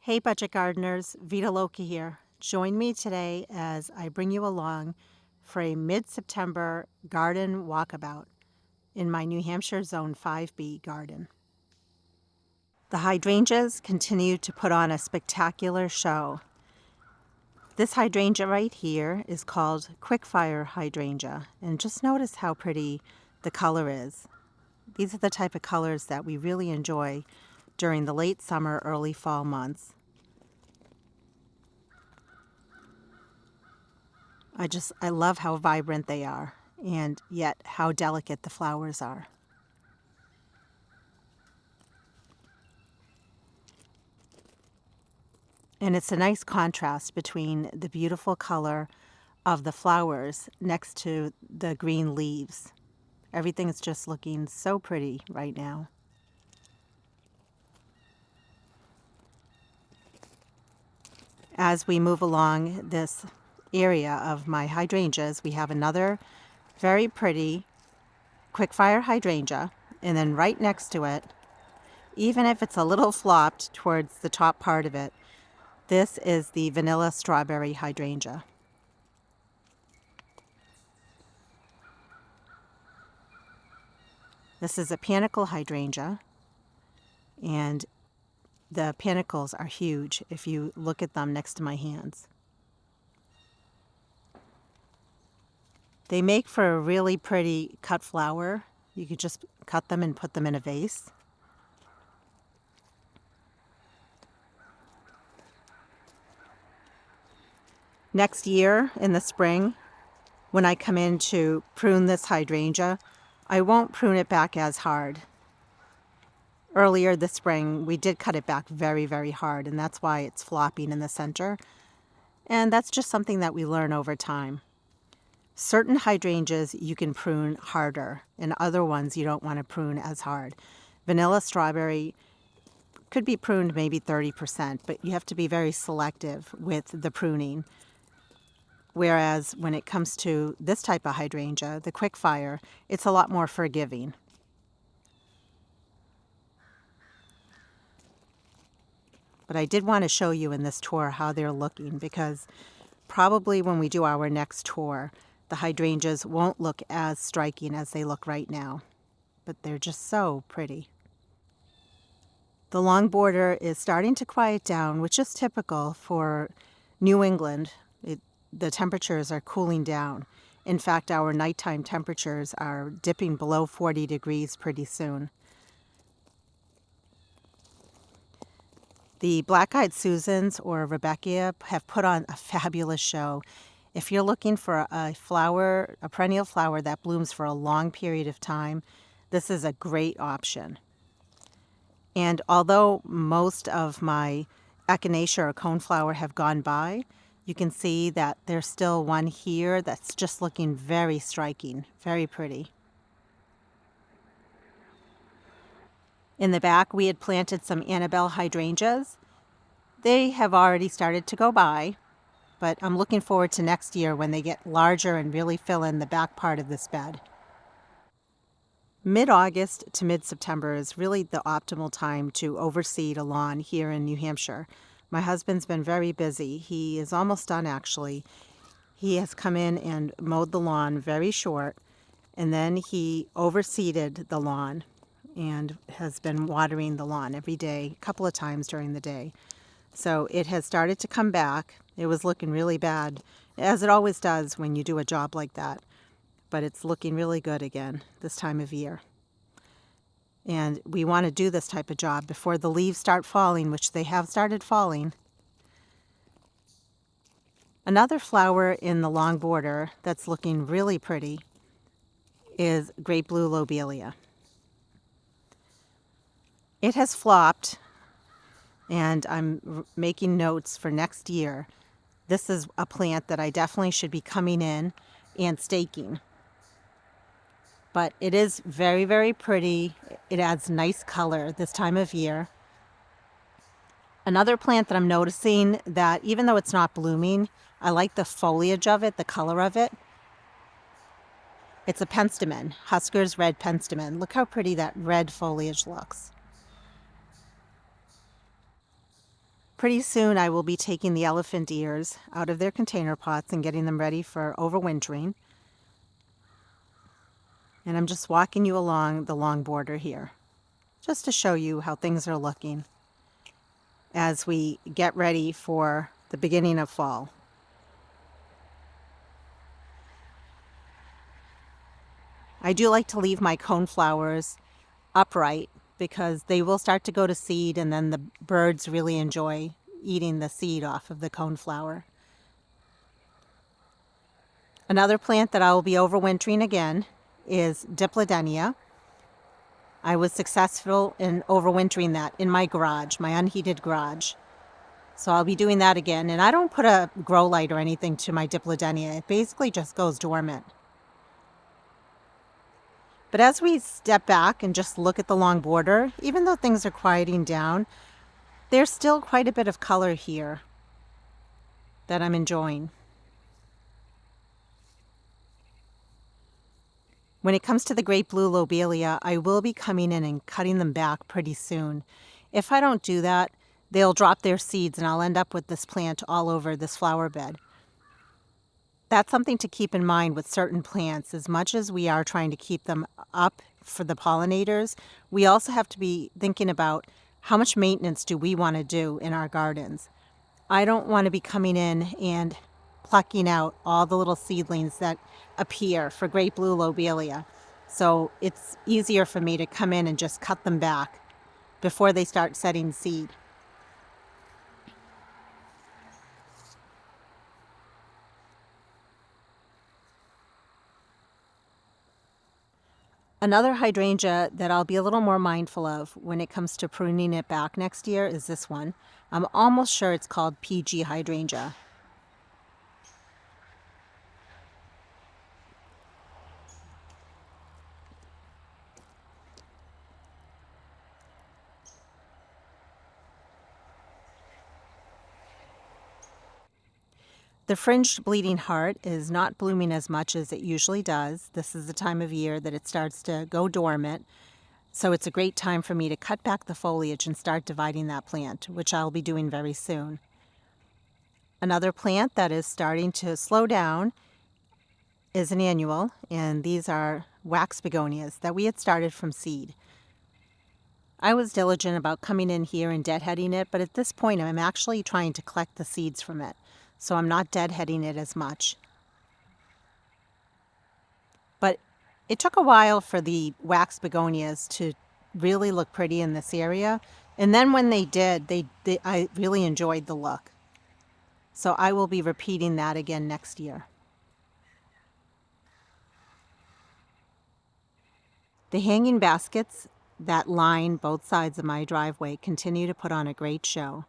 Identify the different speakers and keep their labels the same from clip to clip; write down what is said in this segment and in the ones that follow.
Speaker 1: Hey budget gardeners, Vita Loki here. Join me today as I bring you along for a mid-September garden walkabout in my New Hampshire Zone 5B garden. The hydrangeas continue to put on a spectacular show. This hydrangea right here is called Quickfire hydrangea, and just notice how pretty the color is. These are the type of colors that we really enjoy during the late summer, early fall months. I love how vibrant they are, and yet how delicate the flowers are. And it's a nice contrast between the beautiful color of the flowers next to the green leaves. Everything is just looking so pretty right now. As we move along this area of my hydrangeas, we have another very pretty Quickfire hydrangea, and then right next to it, even if it's a little flopped towards the top part of it, this is the vanilla strawberry hydrangea. This is a panicle hydrangea, and the panicles are huge if you look at them next to my hands. They make for a really pretty cut flower. You could just cut them and put them in a vase. Next year in the spring, when I come in to prune this hydrangea, I won't prune it back as hard. Earlier this spring, we did cut it back very, very hard, and that's why it's flopping in the center. And that's just something that we learn over time. Certain hydrangeas you can prune harder, and other ones you don't want to prune as hard. Vanilla strawberry could be pruned maybe 30%, but you have to be very selective with the pruning. Whereas when it comes to this type of hydrangea, the Quickfire, it's a lot more forgiving. But I did want to show you in this tour how they're looking, because probably when we do our next tour, the hydrangeas won't look as striking as they look right now. But they're just so pretty. The long border is starting to quiet down, which is typical for New England. The temperatures are cooling down. In fact, our nighttime temperatures are dipping below 40 degrees pretty soon. The black-eyed Susans or Rebecca have put on a fabulous show. If you're looking for a flower, a perennial flower that blooms for a long period of time, this is a great option. And although most of my echinacea or coneflower have gone by, you can see that there's still one here that's just looking very striking, very pretty. In the back, we had planted some Annabelle hydrangeas. They have already started to go by, but I'm looking forward to next year when they get larger and really fill in the back part of this bed. Mid-August to mid-September is really the optimal time to overseed a lawn here in New Hampshire. My husband's been very busy. He is almost done, actually. He has come in and mowed the lawn very short, and then he overseeded the lawn and has been watering the lawn every day, a couple of times during the day. So it has started to come back. It was looking really bad, as it always does when you do a job like that. But it's looking really good again this time of year. And we want to do this type of job before the leaves start falling, which they have started falling. Another flower in the long border that's looking really pretty is great blue lobelia. It has flopped, and I'm making notes for next year. This is a plant that I definitely should be coming in and staking. But it is very, very pretty. It adds nice color this time of year. Another plant that I'm noticing that even though it's not blooming, I like the foliage of it, the color of it. It's a penstemon, Husker's red penstemon. Look how pretty that red foliage looks. Pretty soon I will be taking the elephant ears out of their container pots and getting them ready for overwintering. And I'm just walking you along the long border here, just to show you how things are looking as we get ready for the beginning of fall. I do like to leave my coneflowers upright because they will start to go to seed, and then the birds really enjoy eating the seed off of the coneflower. Another plant that I will be overwintering again is Dipladenia. I was successful in overwintering that in my garage, my unheated garage. So I'll be doing that again. And I don't put a grow light or anything to my Dipladenia. It basically just goes dormant. But as we step back and just look at the long border, even though things are quieting down, there's still quite a bit of color here that I'm enjoying. When it comes to the great blue lobelia, I will be coming in and cutting them back pretty soon. If I don't do that, they'll drop their seeds and I'll end up with this plant all over this flower bed. That's something to keep in mind with certain plants. As much as we are trying to keep them up for the pollinators, we also have to be thinking about how much maintenance do we want to do in our gardens. I don't want to be coming in and plucking out all the little seedlings that appear for great blue lobelia. So it's easier for me to come in and just cut them back before they start setting seed. Another hydrangea that I'll be a little more mindful of when it comes to pruning it back next year is this one. I'm almost sure it's called PG hydrangea. The fringed bleeding heart is not blooming as much as it usually does. This is the time of year that it starts to go dormant. So it's a great time for me to cut back the foliage and start dividing that plant, which I'll be doing very soon. Another plant that is starting to slow down is an annual, and these are wax begonias that we had started from seed. I was diligent about coming in here and deadheading it, but at this point I'm actually trying to collect the seeds from it, so I'm not deadheading it as much. But it took a while for the wax begonias to really look pretty in this area, and then when they did, I really enjoyed the look. So I will be repeating that again next year. The hanging baskets that line both sides of my driveway continue to put on a great show.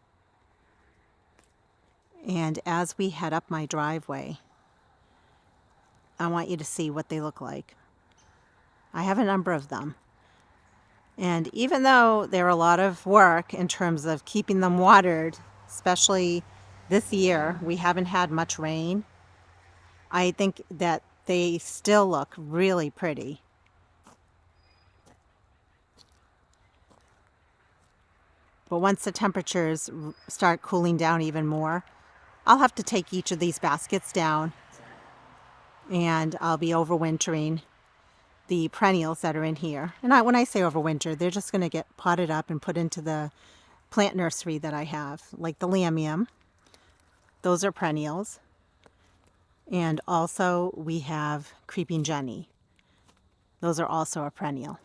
Speaker 1: And as we head up my driveway, I want you to see what they look like. I have a number of them. And even though they're a lot of work in terms of keeping them watered, especially this year, we haven't had much rain, I think that they still look really pretty. But once the temperatures start cooling down even more, I'll have to take each of these baskets down and I'll be overwintering the perennials that are in here. And when I say overwinter, they're just going to get potted up and put into the plant nursery that I have, like the lamium. Those are perennials. And also we have creeping Jenny. Those are also a perennial.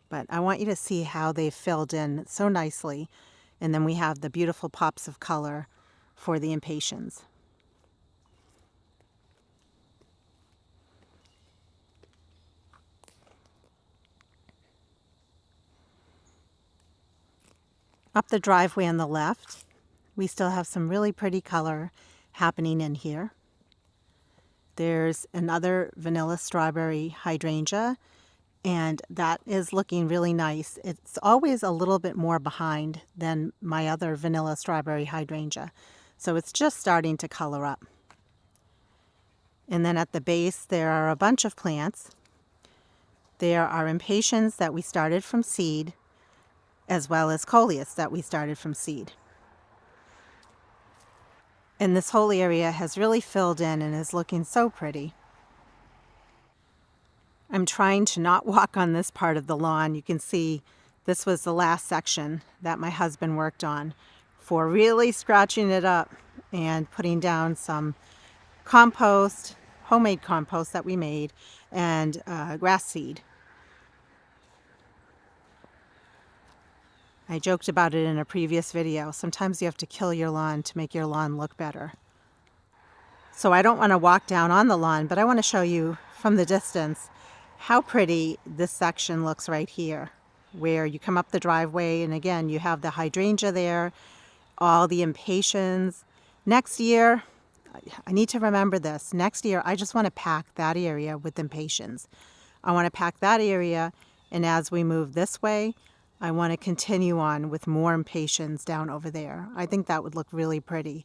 Speaker 1: But I want you to see how they've filled in so nicely. And then we have the beautiful pops of color for the impatiens. Up the driveway on the left, we still have some really pretty color happening in here. There's another vanilla strawberry hydrangea, and that is looking really nice. It's always a little bit more behind than my other vanilla strawberry hydrangea, so it's just starting to color up. And then at the base there are a bunch of plants. There are impatiens that we started from seed. as well as coleus that we started from seed. And this whole area has really filled in and is looking so pretty. I'm trying to not walk on this part of the lawn. You can see this was the last section that my husband worked on for really scratching it up and putting down some compost, homemade compost that we made, and grass seed. I joked about it in a previous video. Sometimes you have to kill your lawn to make your lawn look better. So I don't want to walk down on the lawn, but I want to show you from the distance how pretty this section looks right here, where you come up the driveway and again you have the hydrangea there, all the impatiens. Next year, I need to remember this. Next year, I just want to pack that area with impatiens. I want to pack that area, and as we move this way, I want to continue on with more impatiens down over there. I think that would look really pretty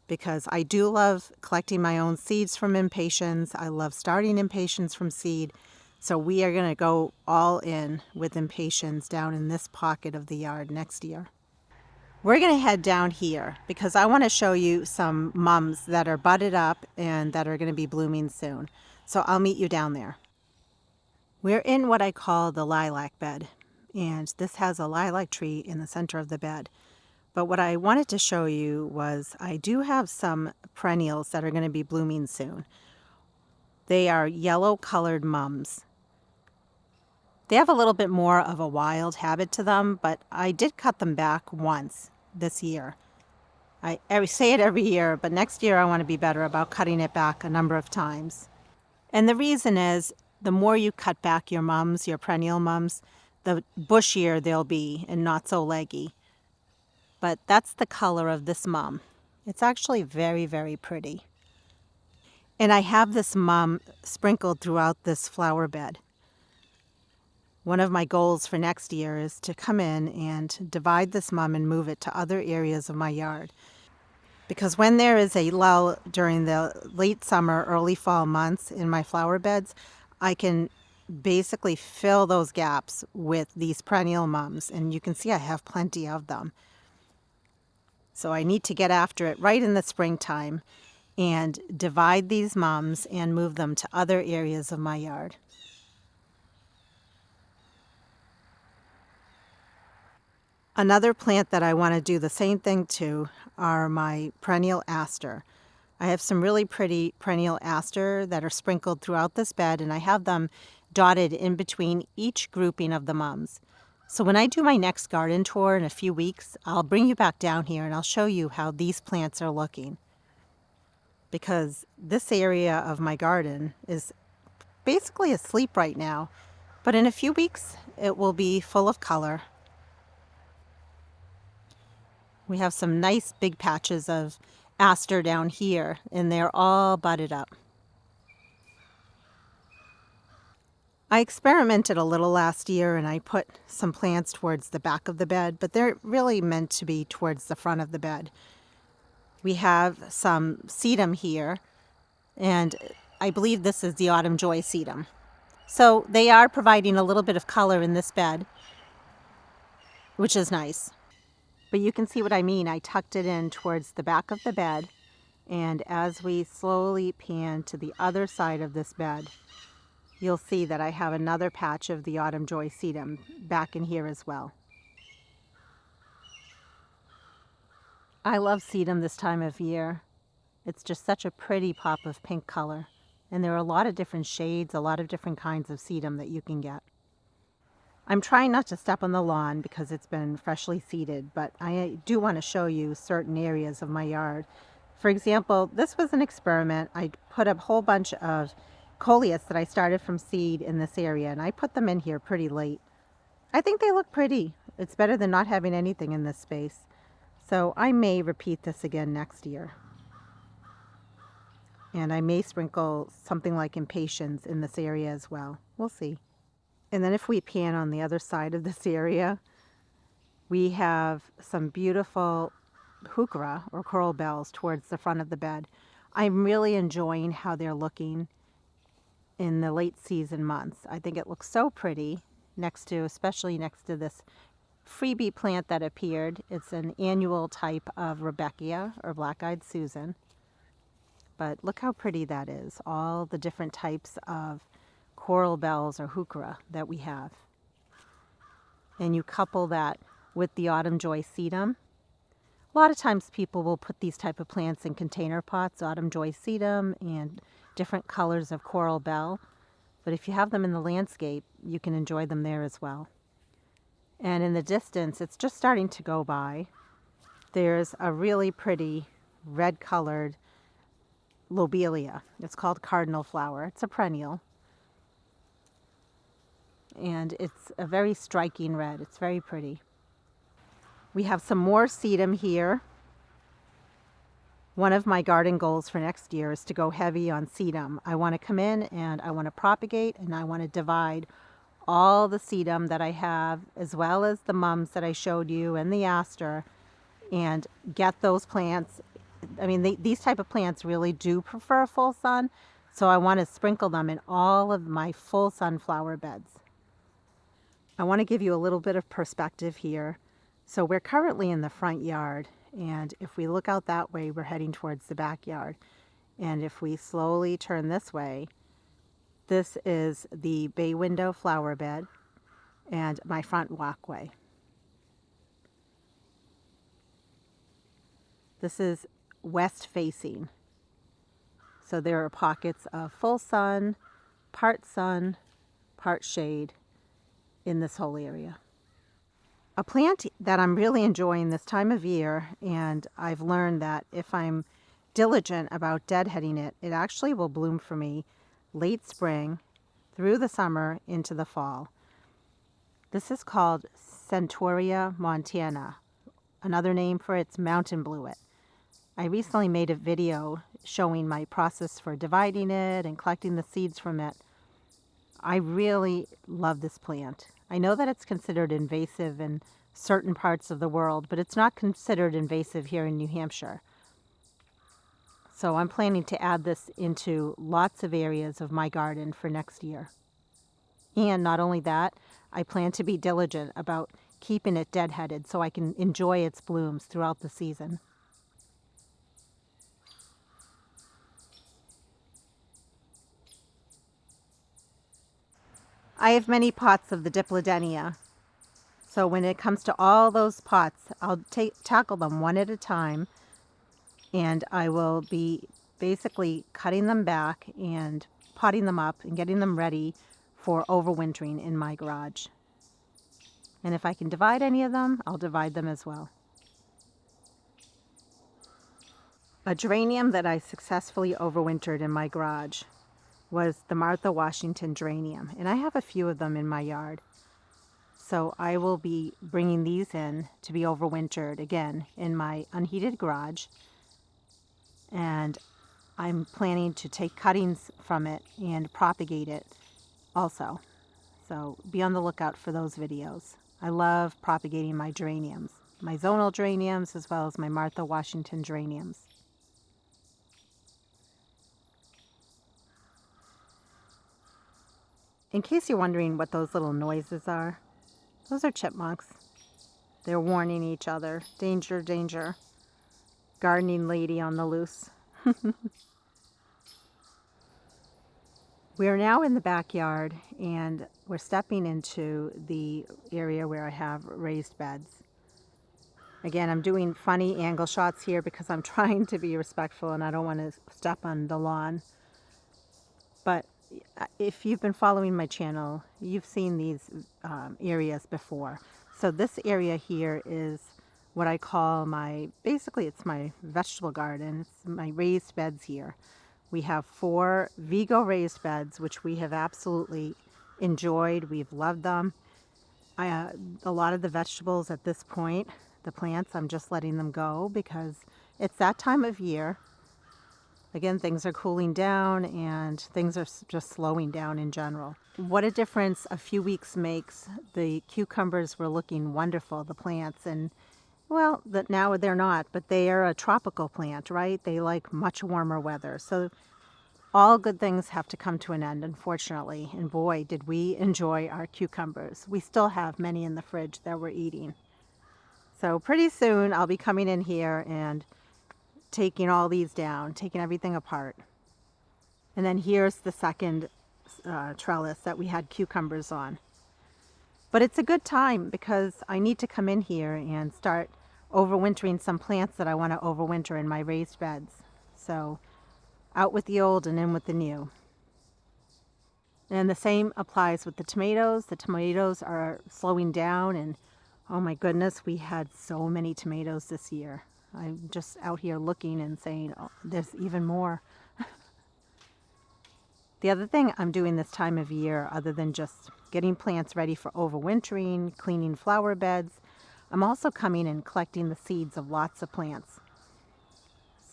Speaker 1: because I do love collecting my own seeds from impatiens. I love starting impatiens from seed. So we are going to go all in with impatiens down in this pocket of the yard next year. We're going to head down here because I want to show you some mums that are budded up and that are going to be blooming soon. So I'll meet you down there. We're in what I call the lilac bed, and this has a lilac tree in the center of the bed. But what I wanted to show you was I do have some perennials that are going to be blooming soon. They are yellow colored mums. They have a little bit more of a wild habit to them, but I did cut them back once this year. I say it every year, but next year I want to be better about cutting it back a number of times. And the reason is the more you cut back your mums, your perennial mums, the bushier they'll be and not so leggy. But that's the color of this mum. It's actually very, very pretty. And I have this mum sprinkled throughout this flower bed. One of my goals for next year is to come in and divide this mum and move it to other areas of my yard. Because when there is a lull during the late summer, early fall months in my flower beds, I can basically fill those gaps with these perennial mums. And you can see I have plenty of them. So I need to get after it right in the springtime and divide these mums and move them to other areas of my yard. Another plant that I want to do the same thing to are my perennial aster. I have some really pretty perennial aster that are sprinkled throughout this bed, and I have them dotted in between each grouping of the mums. So when I do my next garden tour in a few weeks, I'll bring you back down here and I'll show you how these plants are looking. Because this area of my garden is basically asleep right now, but in a few weeks it will be full of color. We have some nice big patches of aster down here, and they're all budded up. I experimented a little last year and I put some plants towards the back of the bed, but they're really meant to be towards the front of the bed. We have some sedum here, and I believe this is the Autumn Joy sedum. So they are providing a little bit of color in this bed, which is nice. But you can see what I mean. I tucked it in towards the back of the bed, and as we slowly pan to the other side of this bed, you'll see that I have another patch of the Autumn Joy sedum back in here as well. I love sedum this time of year. It's just such a pretty pop of pink color. And there are a lot of different shades, a lot of different kinds of sedum that you can get. I'm trying not to step on the lawn because it's been freshly seeded, but I do want to show you certain areas of my yard. For example, this was an experiment. I put a whole bunch of coleus that I started from seed in this area, and I put them in here pretty late. I think they look pretty. It's better than not having anything in this space. So I may repeat this again next year. And I may sprinkle something like impatiens in this area as well. We'll see. And then if we pan on the other side of this area, we have some beautiful heuchera or coral bells towards the front of the bed. I'm really enjoying how they're looking in the late season months. I think it looks so pretty especially next to this freebie plant that appeared. It's an annual type of Rebecca or black-eyed Susan. But look how pretty that is. All the different types of coral bells or heuchera that we have. And you couple that with the autumn joy sedum. A lot of times people will put these type of plants in container pots, autumn joy sedum and different colors of coral bell. But if you have them in the landscape, you can enjoy them there as well. And in the distance, it's just starting to go by. There's a really pretty red colored lobelia. It's called cardinal flower. It's a perennial. And it's a very striking red. It's very pretty. We have some more sedum here. One of my garden goals for next year is to go heavy on sedum. I want to come in and I want to propagate and I want to divide all the sedum that I have, as well as the mums that I showed you and the aster, and get those plants. I mean, these type of plants really do prefer full sun, so I want to sprinkle them in all of my full sunflower beds. I want to give you a little bit of perspective here. So we're currently in the front yard, and if we look out that way, we're heading towards the backyard. And if we slowly turn this way, this is the bay window flower bed and my front walkway. This is west facing. So there are pockets of full sun, part shade in this whole area. A plant that I'm really enjoying this time of year, and I've learned that if I'm diligent about deadheading it, it actually will bloom for me late spring through the summer into the fall. This is called Centaurea montana. Another name for it's mountain bluet. I recently made a video showing my process for dividing it and collecting the seeds from it. I really love this plant. I know that it's considered invasive in certain parts of the world, but it's not considered invasive here in New Hampshire. So I'm planning to add this into lots of areas of my garden for next year. And not only that, I plan to be diligent about keeping it deadheaded so I can enjoy its blooms throughout the season. I have many pots of the Diplodenia. So when it comes to all those pots, I'll tackle them one at a time, and I will be basically cutting them back and potting them up and getting them ready for overwintering in my garage. And if I can divide any of them, I'll divide them as well. A geranium that I successfully overwintered in my garage was the Martha Washington geranium, and I have a few of them in my yard. So I will be bringing these in to be overwintered again in my unheated garage, and I'm planning to take cuttings from it and propagate it also. So be on the lookout for those videos. I love propagating my geraniums, my zonal geraniums as well as my Martha Washington geraniums. In case you're wondering what those little noises are, those are chipmunks. They're warning each other. Danger, danger. Gardening lady on the loose. We are now in the backyard, and we're stepping into the area where I have raised beds. Again, I'm doing funny angle shots here because I'm trying to be respectful and I don't want to step on the lawn. But if you've been following my channel, you've seen these areas before. So this area here is what I call basically it's my vegetable garden. It's my raised beds here. We have 4 Vigo raised beds, which we have absolutely enjoyed. We've loved them. A lot of the vegetables at this point, the plants, I'm just letting them go because it's that time of year. Again, things are cooling down and things are just slowing down in general. What a difference a few weeks makes. The cucumbers were looking wonderful, the plants, and well, now they're not, but they are a tropical plant, right? They like much warmer weather. So All good things have to come to an end, unfortunately, and boy, did we enjoy our cucumbers. We still have many in the fridge that we're eating. So pretty soon I'll be coming in here and taking all these down, taking everything apart. And then here's the second trellis that we had cucumbers on. But it's a good time because I need to come in here and start overwintering some plants that I want to overwinter in my raised beds. So out with the old and in with the new. And the same applies with the tomatoes. The tomatoes are slowing down, and oh my goodness, we had so many tomatoes this year. I'm just out here looking and saying, oh, there's even more. The other thing I'm doing this time of year, other than just getting plants ready for overwintering, cleaning flower beds, I'm also coming and collecting the seeds of lots of plants.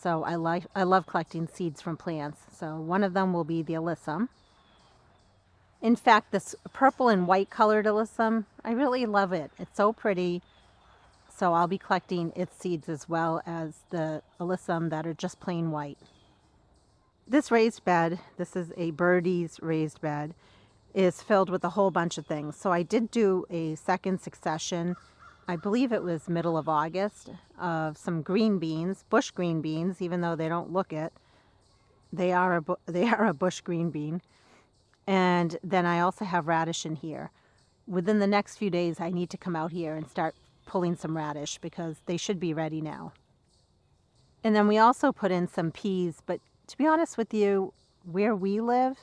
Speaker 1: So I love collecting seeds from plants. So one of them will be the alyssum. In fact, this purple and white colored alyssum, I really love it. It's so pretty. So I'll be collecting its seeds as well as the alyssum that are just plain white. This raised bed, this is a birdie's raised bed, is filled with a whole bunch of things. So I did do a second succession, I believe it was middle of August, of some green beans, bush green beans, even though they don't look it. They are a bush green bean. And then I also have radish in here. Within the next few days, I need to come out here and start pulling some radish because they should be ready now. And then we also put in some peas, but to be honest with you, where we live,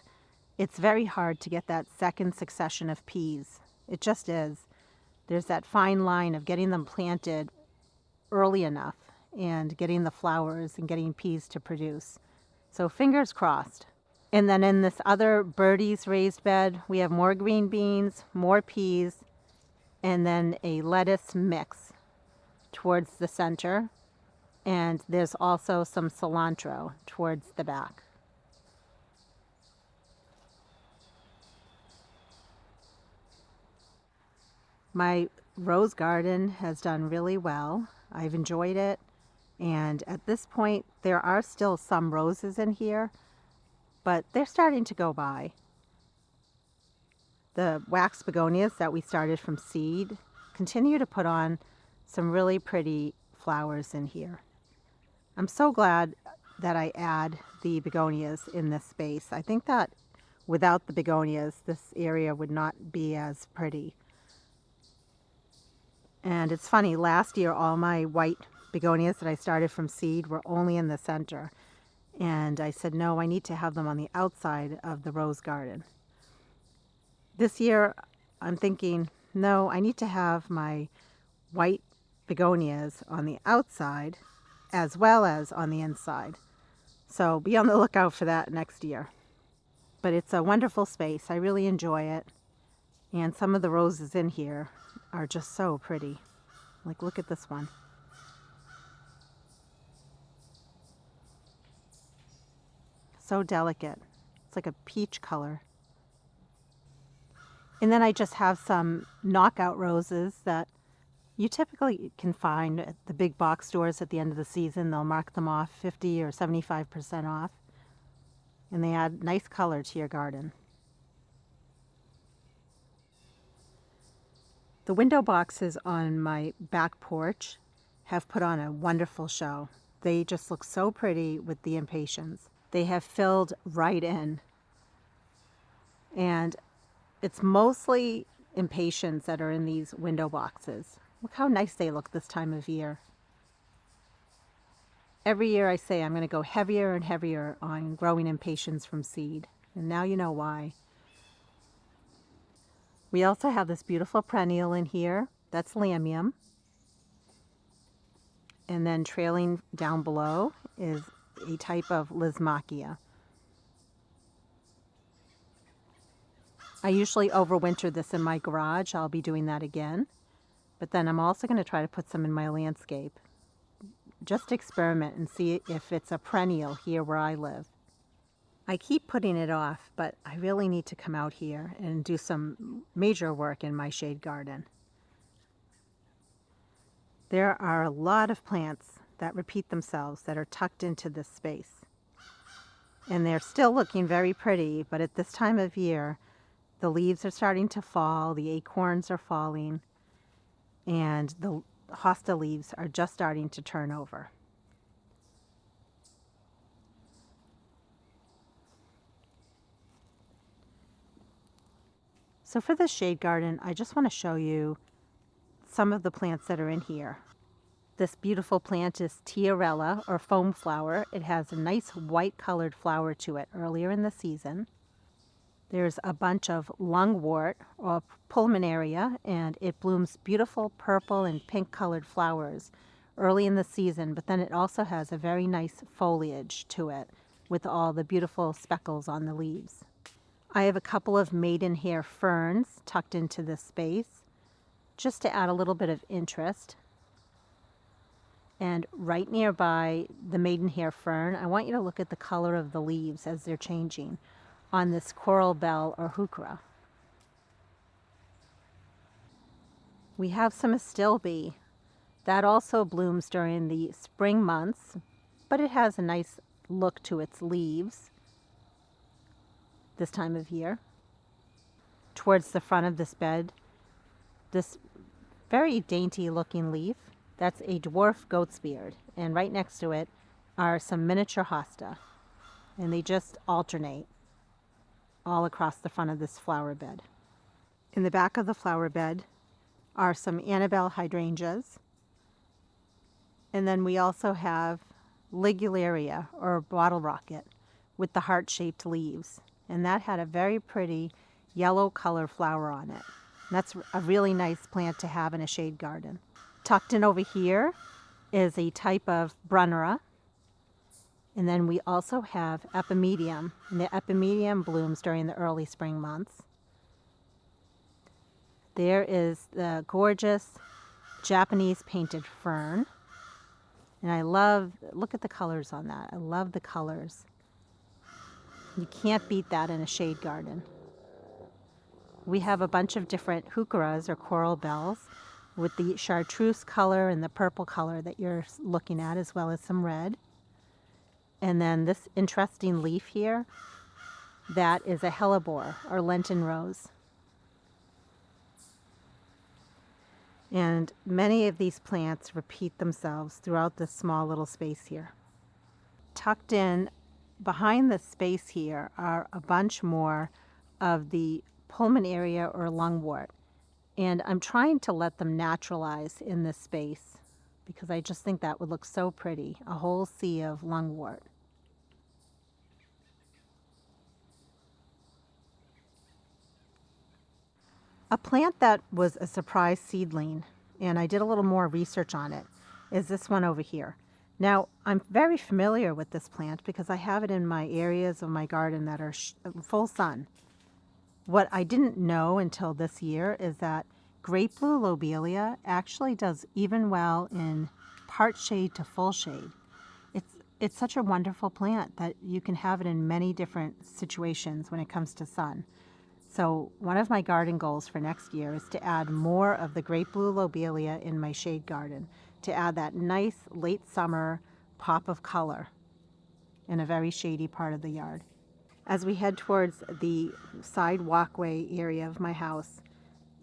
Speaker 1: it's very hard to get that second succession of peas. It just is. There's that fine line of getting them planted early enough and getting the flowers and getting peas to produce. So fingers crossed. And then in this other birdie's raised bed, we have more green beans, more peas, and then a lettuce mix towards the center. And there's also some cilantro towards the back. My rose garden has done really well. I've enjoyed it. And at this point, there are still some roses in here, but they're starting to go by. The wax begonias that we started from seed continue to put on some really pretty flowers in here. I'm so glad that I add the begonias in this space. I think that without the begonias, this area would not be as pretty. And it's funny, last year all my white begonias that I started from seed were only in the center. And I said, no, I need to have them on the outside of the rose garden. This year, I'm thinking, no, I need to have my white begonias on the outside as well as on the inside. So be on the lookout for that next year. But it's a wonderful space. I really enjoy it. And some of the roses in here are just so pretty. Like, look at this one. So delicate. It's like a peach color. And then I just have some knockout roses that you typically can find at the big box stores at the end of the season. They'll mark them off 50 or 75% off. And they add nice color to your garden. The window boxes on my back porch have put on a wonderful show. They just look so pretty with the impatiens. They have filled right in. And it's mostly impatiens that are in these window boxes. Look how nice they look this time of year. Every year I say I'm going to go heavier and heavier on growing impatiens from seed. And now you know why. We also have this beautiful perennial in here. That's lamium. And then trailing down below is a type of Lismachia. I usually overwinter this in my garage. I'll be doing that again. But then I'm also going to try to put some in my landscape. Just experiment and see if it's a perennial here where I live. I keep putting it off, but I really need to come out here and do some major work in my shade garden. There are a lot of plants that repeat themselves that are tucked into this space. And they're still looking very pretty, but at this time of year, the leaves are starting to fall, the acorns are falling, and the hosta leaves are just starting to turn over. So for this shade garden, I just want to show you some of the plants that are in here. This beautiful plant is tiarella, or foam flower. It has a nice white colored flower to it earlier in the season. There's a bunch of lungwort, or pulmonaria, and it blooms beautiful purple and pink colored flowers early in the season, but then it also has a very nice foliage to it with all the beautiful speckles on the leaves. I have a couple of maidenhair ferns tucked into this space just to add a little bit of interest. And right nearby the maidenhair fern, I want you to look at the color of the leaves as they're changing on this coral bell or heuchera. We have some astilbe. That also blooms during the spring months, but it has a nice look to its leaves this time of year. Towards the front of this bed, this very dainty looking leaf, that's a dwarf goat's beard, and right next to it are some miniature hosta, and they just alternate all across the front of this flower bed. In the back of the flower bed are some Annabelle hydrangeas, and then we also have ligularia, or bottle rocket, with the heart-shaped leaves, and that had a very pretty yellow color flower on it. And that's a really nice plant to have in a shade garden. Tucked in over here is a type of brunnera, and then we also have epimedium, and the epimedium blooms during the early spring months. There is the gorgeous Japanese painted fern, and I love, look at the colors on that. I love the colors. You can't beat that in a shade garden. We have a bunch of different heucheras, or coral bells, with the chartreuse color and the purple color that you're looking at, as well as some red. And then this interesting leaf here, that is a hellebore, or Lenten rose. And many of these plants repeat themselves throughout this small little space here. Tucked in behind the space here are a bunch more of the pulmonaria, or lungwort. And I'm trying to let them naturalize in this space because I just think that would look so pretty, a whole sea of lungwort. A plant that was a surprise seedling, and I did a little more research on it, is this one over here. Now, I'm very familiar with this plant because I have it in my areas of my garden that are full sun. What I didn't know until this year is that grape blue lobelia actually does even well in part shade to full shade. It's such a wonderful plant that you can have it in many different situations when it comes to sun. So one of my garden goals for next year is to add more of the grape blue lobelia in my shade garden, to add that nice late summer pop of color in a very shady part of the yard. As we head towards the side walkway area of my house,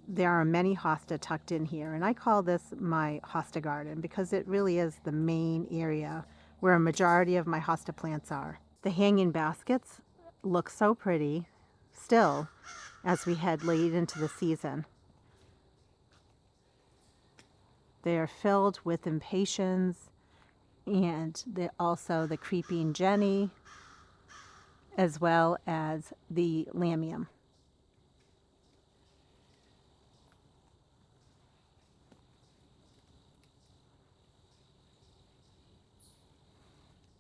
Speaker 1: there are many hosta tucked in here, and I call this my hosta garden because it really is the main area where a majority of my hosta plants are. The hanging baskets look so pretty still as we head late into the season. They are filled with impatiens and also the creeping jenny, as well as the lamium.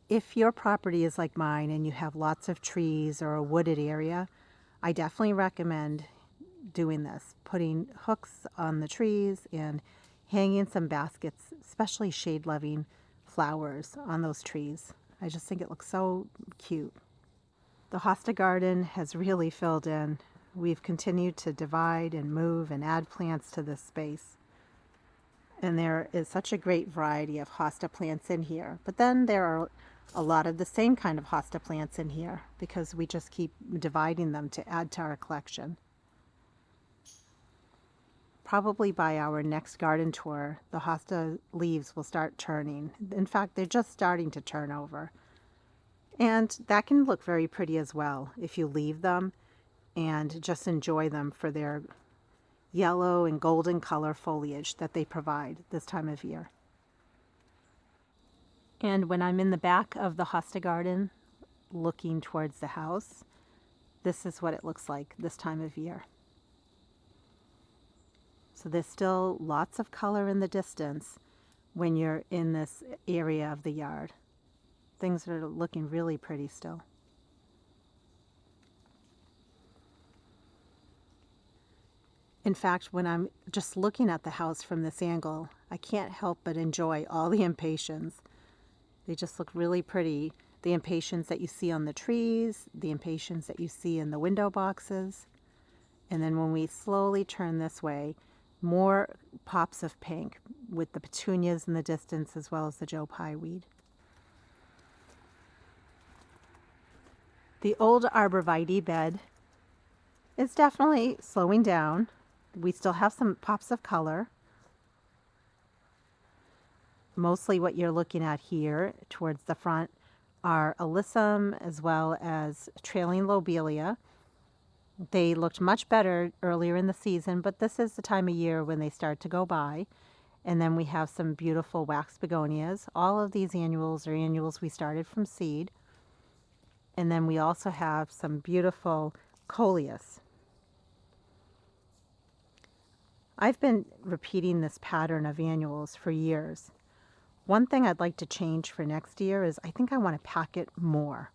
Speaker 1: If your property is like mine and you have lots of trees or a wooded area, I definitely recommend doing this, putting hooks on the trees and hanging some baskets, especially shade-loving flowers on those trees. I just think it looks so cute. The hosta garden has really filled in. We've continued to divide and move and add plants to this space. And there is such a great variety of hosta plants in here. But then there are a lot of the same kind of hosta plants in here because we just keep dividing them to add to our collection. Probably by our next garden tour, the hosta leaves will start turning. In fact, they're just starting to turn over. And that can look very pretty as well if you leave them and just enjoy them for their yellow and golden color foliage that they provide this time of year. And when I'm in the back of the hosta garden looking towards the house, this is what it looks like this time of year. So there's still lots of color in the distance when you're in this area of the yard. Things are looking really pretty still. In fact, when I'm just looking at the house from this angle, I can't help but enjoy all the impatiens. They just look really pretty. The impatiens that you see on the trees, the impatiens that you see in the window boxes. And then when we slowly turn this way, more pops of pink with the petunias in the distance as well as the Joe Pye weed. The old arborvitae bed is definitely slowing down. We still have some pops of color. Mostly what you're looking at here towards the front are alyssum as well as trailing lobelia. They looked much better earlier in the season, but this is the time of year when they start to go by. And then we have some beautiful wax begonias. All of these annuals are annuals we started from seed. And then we also have some beautiful coleus. I've been repeating this pattern of annuals for years. One thing I'd like to change for next year is I think I want to pack it more,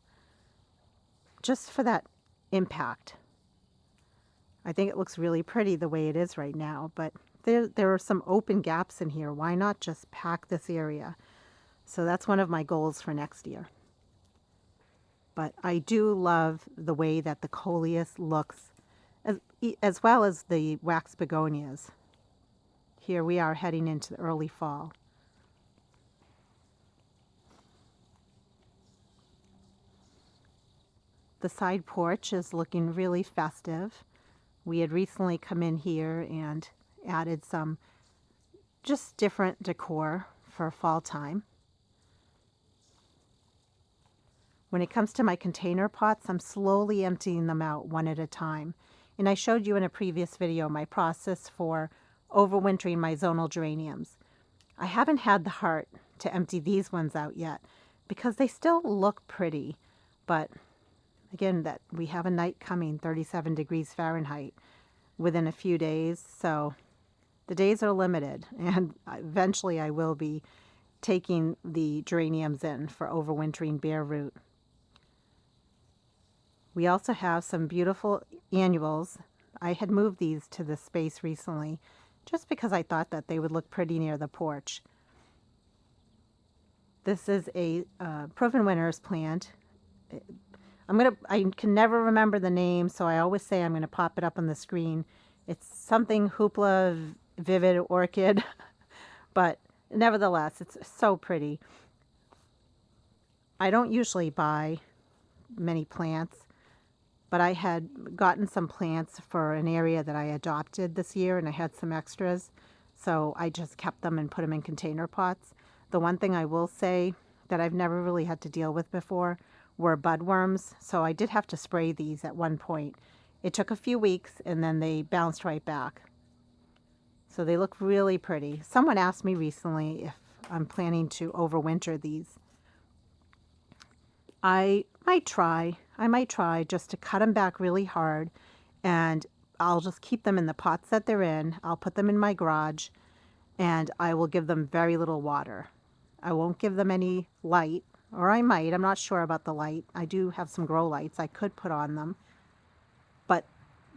Speaker 1: just for that impact. I think it looks really pretty the way it is right now, but there are some open gaps in here. Why not just pack this area? So that's one of my goals for next year. But I do love the way that the coleus looks, as well as the wax begonias. Here we are heading into the early fall. The side porch is looking really festive. We had recently come in here and added some just different decor for fall time. When it comes to my container pots, I'm slowly emptying them out one at a time. And I showed you in a previous video my process for overwintering my zonal geraniums. I haven't had the heart to empty these ones out yet because they still look pretty. But again, that we have a night coming, 37 degrees Fahrenheit, within a few days. So the days are limited, and eventually I will be taking the geraniums in for overwintering bare root. We also have some beautiful annuals. I had moved these to this space recently just because I thought that they would look pretty near the porch. This is a Proven Winners plant. I can never remember the name, so I always say I'm going to pop it up on the screen. It's something Hoopla Vivid Orchid, but nevertheless, it's so pretty. I don't usually buy many plants, but I had gotten some plants for an area that I adopted this year, and I had some extras, so I just kept them and put them in container pots. The one thing I will say that I've never really had to deal with before were budworms, so I did have to spray these at one point. It took a few weeks, and then they bounced right back. So they look really pretty. Someone asked me recently if I'm planning to overwinter these. I might try just to cut them back really hard, and I'll just keep them in the pots that they're in. I'll put them in my garage, and I will give them very little water. I won't give them any light, or I might. I'm not sure about the light. I do have some grow lights I could put on them, but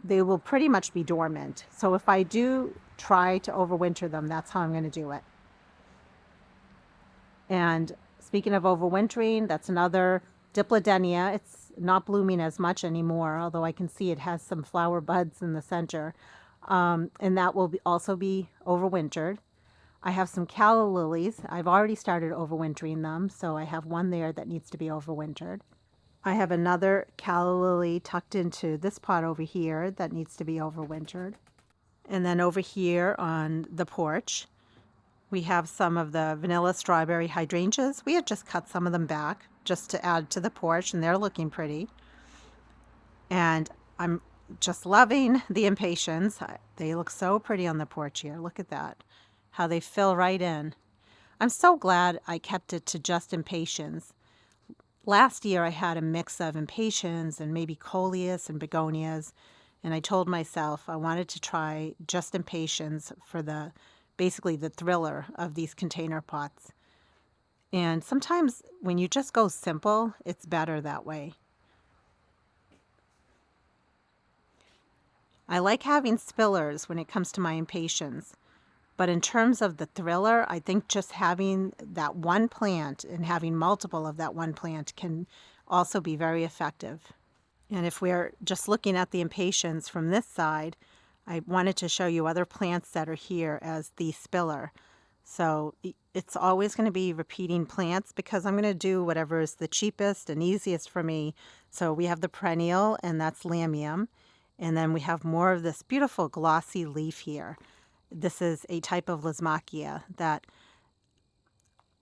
Speaker 1: they will pretty much be dormant. So if I do try to overwinter them, that's how I'm going to do it. And speaking of overwintering, that's another Diplodenia. It's not blooming as much anymore, although I can see it has some flower buds in the center. And that will also be overwintered. I have some calla lilies. I've already started overwintering them, so I have one there that needs to be overwintered. I have another calla lily tucked into this pot over here that needs to be overwintered. And then over here on the porch, we have some of the vanilla strawberry hydrangeas. We had just cut some of them back just to add to the porch, and they're looking pretty. And I'm just loving the impatiens. They look so pretty on the porch here. Look at that, how they fill right in. I'm so glad I kept it to just impatiens. Last year I had a mix of impatiens and maybe coleus and begonias, and I told myself I wanted to try just impatiens for basically the thriller of these container pots. And sometimes when you just go simple, it's better that way. I like having spillers when it comes to my impatiens. But in terms of the thriller, I think just having that one plant and having multiple of that one plant can also be very effective. And if we're just looking at the impatiens from this side, I wanted to show you other plants that are here as the spiller. So it's always going to be repeating plants because I'm going to do whatever is the cheapest and easiest for me. So we have the perennial, and that's lamium. And then we have more of this beautiful glossy leaf here. This is a type of Lismachia that,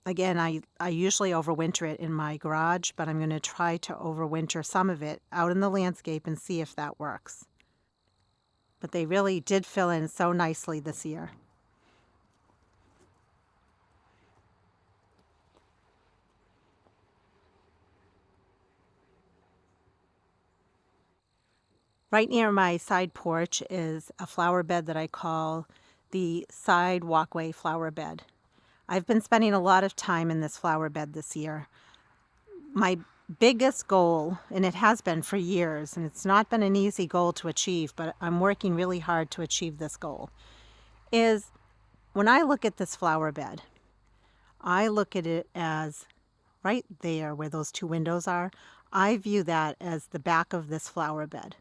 Speaker 1: again, I usually overwinter it in my garage, but I'm going to try to overwinter some of it out in the landscape and see if that works. But they really did fill in so nicely this year. Right near my side porch is a flower bed that I call the side walkway flower bed. I've been spending a lot of time in this flower bed this year. My biggest goal, and it has been for years, and it's not been an easy goal to achieve, but I'm working really hard to achieve this goal, is when I look at this flower bed, I look at it as right there where those two windows are. I view that as the back of this flower bed.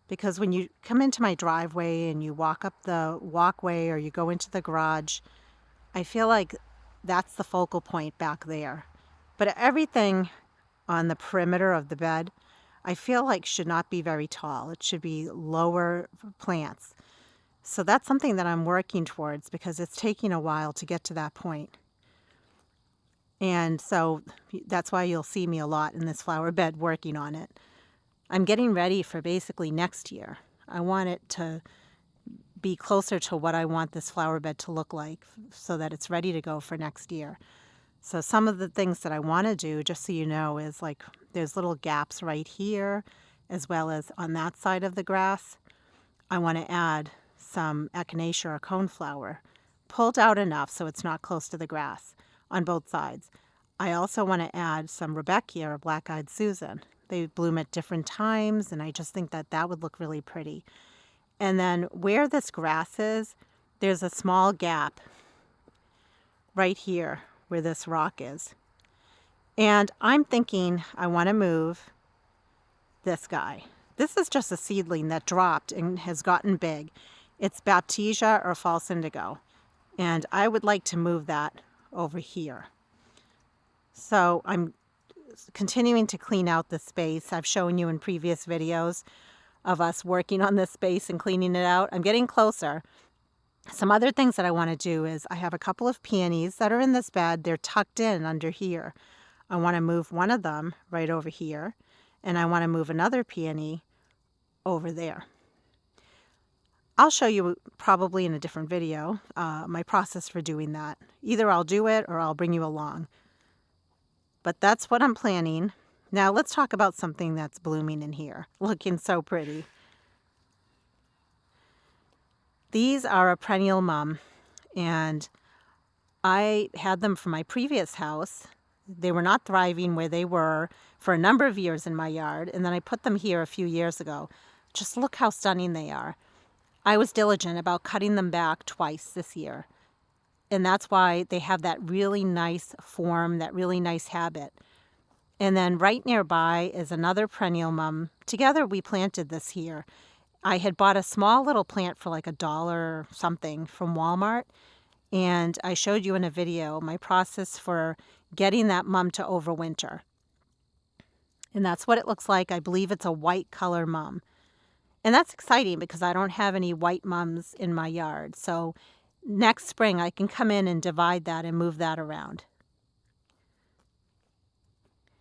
Speaker 1: Because when you come into my driveway and you walk up the walkway or you go into the garage, I feel like that's the focal point back there. But everything on the perimeter of the bed, I feel like should not be very tall. It should be lower plants. So that's something that I'm working towards because it's taking a while to get to that point. And so that's why you'll see me a lot in this flower bed working on it. I'm getting ready for basically next year. I want it to be closer to what I want this flower bed to look like so that it's ready to go for next year. So some of the things that I want to do, just so you know, is like there's little gaps right here as well as on that side of the grass. I want to add some echinacea or coneflower, pulled out enough so it's not close to the grass on both sides. I also want to add some Rebecca or black-eyed Susan. They bloom at different times, and I just think that that would look really pretty. And then where this grass is, there's a small gap right here where this rock is. And I'm thinking I want to move this guy. This is just a seedling that dropped and has gotten big. It's Baptisia or false indigo. And I would like to move that over here. So I'm continuing to clean out the space. I've shown you in previous videos of us working on this space and cleaning it out. I'm getting closer. Some other things that I want to do is I have a couple of peonies that are in this bed. They're tucked in under here. I want to move one of them right over here, and I want to move another peony over there. I'll show you probably in a different video my process for doing that. Either I'll do it or I'll bring you along. But that's what I'm planning. Now let's talk about something that's blooming in here, looking so pretty. These are a perennial mum, and I had them from my previous house. They were not thriving where they were for a number of years in my yard, and then I put them here a few years ago. Just look how stunning they are. I was diligent about cutting them back twice this year, and that's why they have that really nice form, that really nice habit. And then right nearby is another perennial mum. Together we planted this here. I had bought a small little plant for like $1 something from Walmart, and I showed you in a video my process for getting that mum to overwinter. And that's what it looks like. I believe it's a white color mum. And that's exciting because I don't have any white mums in my yard. So next spring I can come in and divide that and move that around.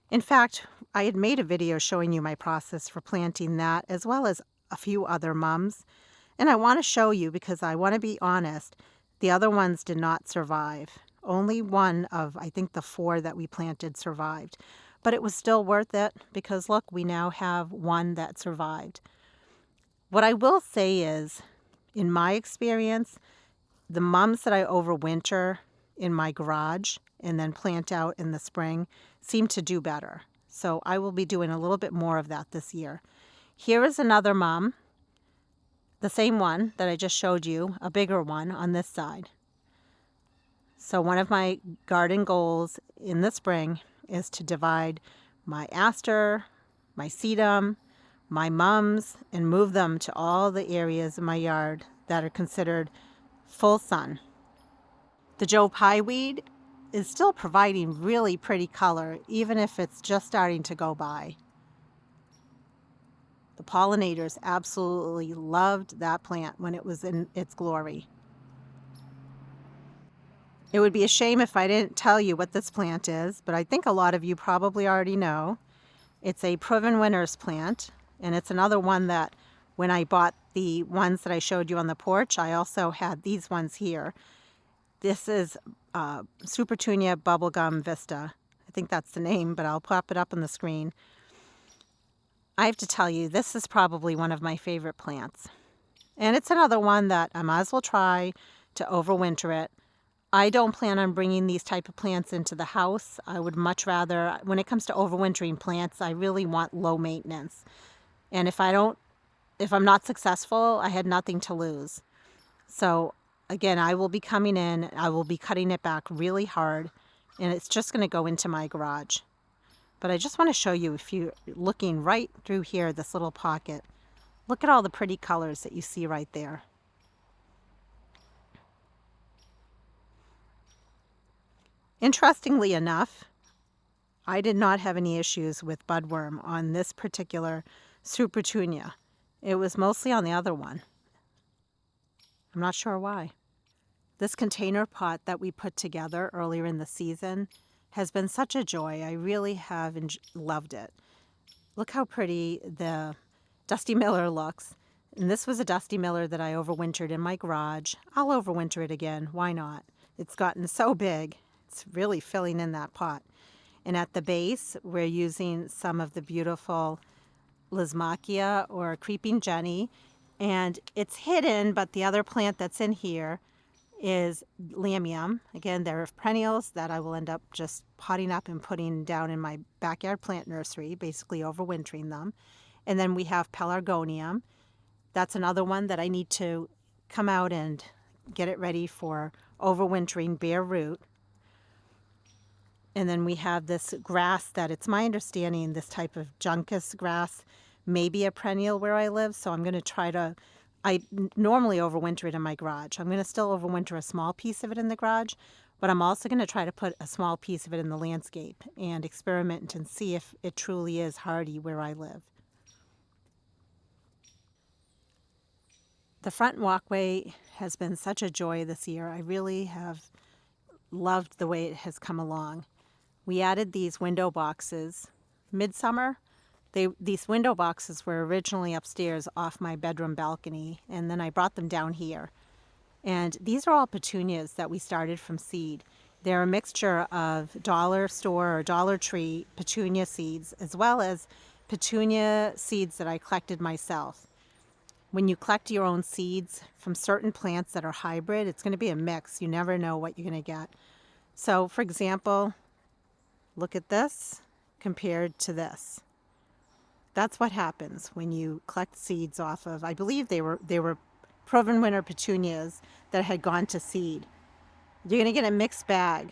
Speaker 1: In fact, I had made a video showing you my process for planting that as well as a few other mums. And I want to show you because I want to be honest, the other ones did not survive. Only one of, I think, the 4 that we planted survived. But it was still worth it because look, we now have one that survived. What I will say is, in my experience, the mums that I overwinter in my garage and then plant out in the spring seem to do better. So I will be doing a little bit more of that this year. Here is another mum, the same one that I just showed you, a bigger one on this side. So one of my garden goals in the spring is to divide my aster, my sedum, my mums, and move them to all the areas in my yard that are considered full sun. The Joe Pye weed is still providing really pretty color, even if it's just starting to go by. The pollinators absolutely loved that plant when it was in its glory. It would be a shame if I didn't tell you what this plant is, but I think a lot of you probably already know. It's a proven winners plant, and it's another one that when I bought the ones that I showed you on the porch, I also had these ones here. This is Supertunia Bubblegum Vista. I think that's the name, but I'll pop it up on the screen. I have to tell you, this is probably one of my favorite plants. And it's another one that I might as well try to overwinter it. I don't plan on bringing these type of plants into the house. I would much rather, when it comes to overwintering plants, I really want low maintenance. And if I'm not successful, I had nothing to lose. So again, I will be coming in, I will be cutting it back really hard, and it's just going to go into my garage. But I just want to show you, if you're looking right through here, this little pocket, look at all the pretty colors that you see right there. Interestingly enough, I did not have any issues with budworm on this particular Supertunia. It was mostly on the other one. I'm not sure why. This container pot that we put together earlier in the season has been such a joy. I really have loved it. Look how pretty the Dusty Miller looks. And this was a Dusty Miller that I overwintered in my garage. I'll overwinter it again. Why not? It's gotten so big. It's really filling in that pot. And at the base, we're using some of the beautiful Lismachia or Creeping Jenny. And it's hidden, but the other plant that's in here is Lamium. Again, they're perennials that I will end up just potting up and putting down in my backyard plant nursery, basically overwintering them. And then we have Pelargonium. That's another one that I need to come out and get it ready for overwintering bare root. And then we have this grass that, it's my understanding, this type of Juncus grass may be a perennial where I live. So I'm going to try to, I normally overwinter it in my garage. I'm going to still overwinter a small piece of it in the garage, but I'm also going to try to put a small piece of it in the landscape and experiment and see if it truly is hardy where I live. The front walkway has been such a joy this year. I really have loved the way it has come along. We added these window boxes midsummer. These window boxes were originally upstairs off my bedroom balcony, and then I brought them down here. And these are all petunias that we started from seed. They're a mixture of dollar store or Dollar Tree petunia seeds, as well as petunia seeds that I collected myself. When you collect your own seeds from certain plants that are hybrid, it's going to be a mix. You never know what you're going to get. So, for example, look at this compared to this. That's what happens when you collect seeds off of, I believe they were proven winter petunias that had gone to seed. You're going to get a mixed bag.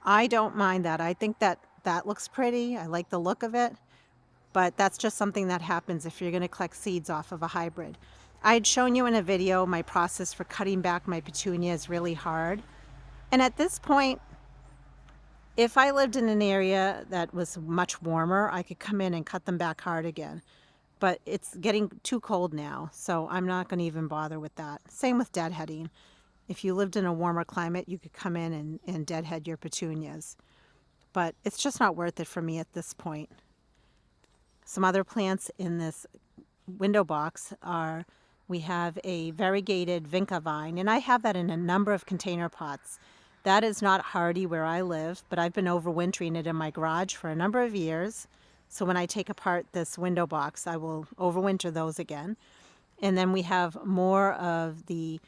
Speaker 1: I don't mind that. I think that looks pretty. I like the look of it. but that's just something that happens if you're going to collect seeds off of a hybrid. I had shown you in a video my process for cutting back my petunia is really hard. And at this point, if I lived in an area that was much warmer, I could come in and cut them back hard again. But it's getting too cold now, so I'm not going to even bother with that. Same with deadheading. If you lived in a warmer climate, you could come in and deadhead your petunias. But it's just not worth it for me at this point. Some other plants in this window box are, we have a variegated vinca vine, and I have that in a number of container pots. That is not hardy where I live, but I've been overwintering it in my garage for a number of years. So when I take apart this window box, I will overwinter those again. And then we have more of the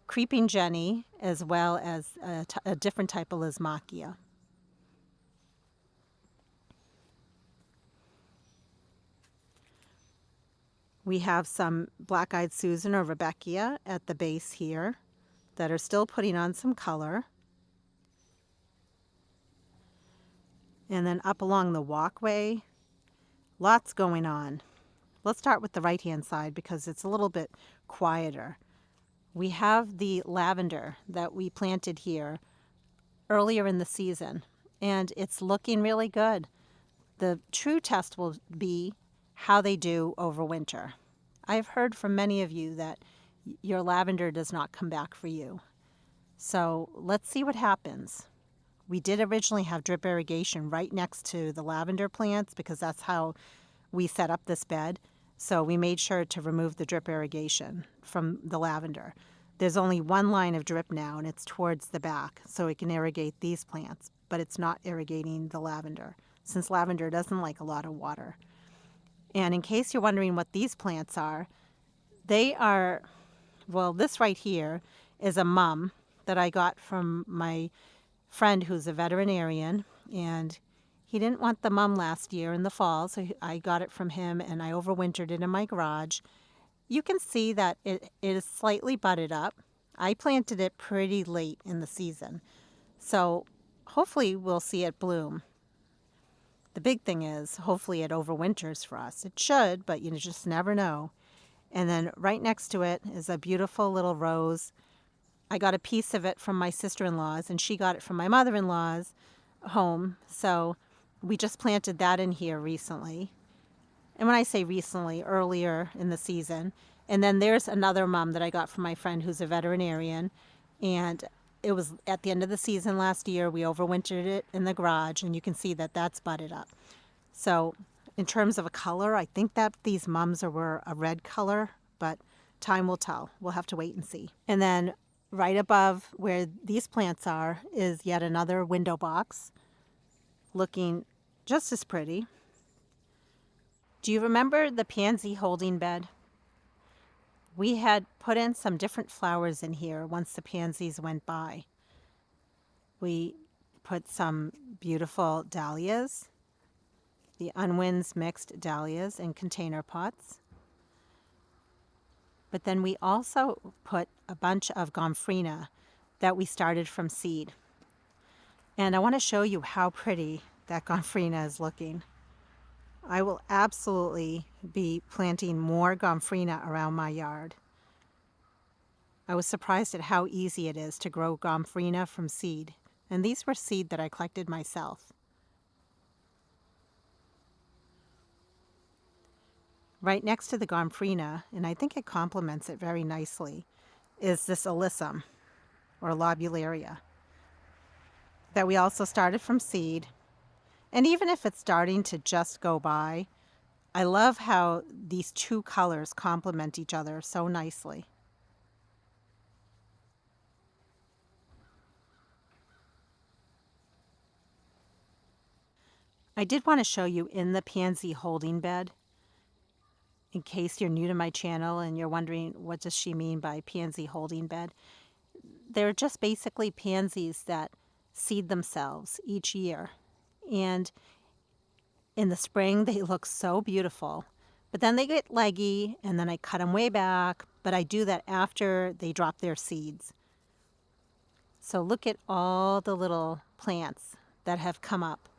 Speaker 1: creeping jenny as well as a different type of Lismachia. We have some black-eyed Susan or Rebecca at the base here that are still putting on some color. And then up along the walkway, lots going on. Let's start with the right-hand side because it's a little bit quieter. We have the lavender that we planted here earlier in the season, and it's looking really good. The true test will be how they do over winter. I've heard from many of you that your lavender does not come back for you. So let's see what happens. We did originally have drip irrigation right next to the lavender plants because that's how we set up this bed. So we made sure to remove the drip irrigation from the lavender. There's only one line of drip now, and it's towards the back, so we can irrigate these plants, but it's not irrigating the lavender, since lavender doesn't like a lot of water. And in case you're wondering what these plants are, they are, well, this right here is a mum that I got from my friend who's a veterinarian, and he didn't want the mum last year in the fall, so I got it from him and I overwintered it in my garage. You can see that it is slightly budded up. I planted it pretty late in the season, so hopefully we'll see it bloom. The big thing is hopefully it overwinters for us. It should, but you just never know. And then right next to it is a beautiful little rose. I got a piece of it from my sister-in-law's, and she got it from my mother-in-law's home. So we just planted that in here recently. And when I say recently, earlier in the season. And then there's another mum that I got from my friend who's a veterinarian. And it was at the end of the season last year. We overwintered it in the garage, and you can see that that's budded up. So in terms of a color, I think that these mums were a red color, but time will tell. We'll have to wait and see. And then right above where these plants are is yet another window box, looking just as pretty. Do you remember the pansy holding bed? We had put in some different flowers in here once the pansies went by. We put some beautiful dahlias, the unwinds mixed dahlias in container pots. But then we also put a bunch of gomphrena that we started from seed. And I want to show you how pretty that gomphrena is looking. I will absolutely be planting more gomphrena around my yard. I was surprised at how easy it is to grow gomphrena from seed. And these were seed that I collected myself. Right next to the gomphrena, and I think it complements it very nicely, is this alyssum, or lobularia, that we also started from seed. And even if it's starting to just go by, I love how these two colors complement each other so nicely. I did want to show you in the pansy holding bed, in case you're new to my channel and you're wondering what does she mean by pansy holding bed. They're just basically pansies that seed themselves each year. And in the spring, they look so beautiful. But then they get leggy, and then I cut them way back. But I do that after they drop their seeds. So look at all the little plants that have come up.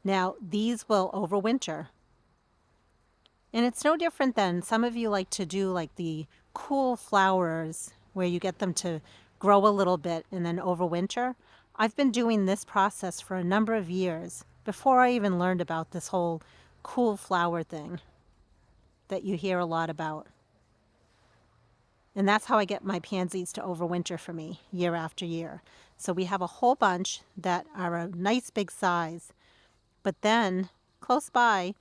Speaker 1: Now, these will overwinter. And it's no different than some of you like to do like the cool flowers where you get them to grow a little bit and then overwinter. I've been doing this process for a number of years before I even learned about this whole cool flower thing that you hear a lot about. And that's how I get my pansies to overwinter for me year after year. So we have a whole bunch that are a nice big size. But then close by,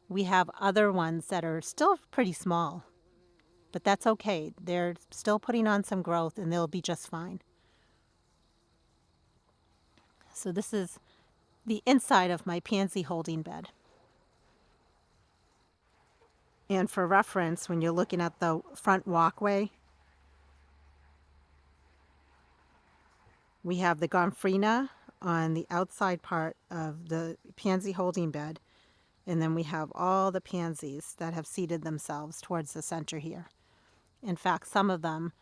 Speaker 1: we have other ones that are still pretty small. But that's okay. They're still putting on some growth and they'll be just fine. So this is the inside of my pansy holding bed. And for reference, when you're looking at the front walkway, we have the gomphrena on the outside part of the pansy holding bed. And then we have all the pansies that have seated themselves towards the center here. In fact, some of them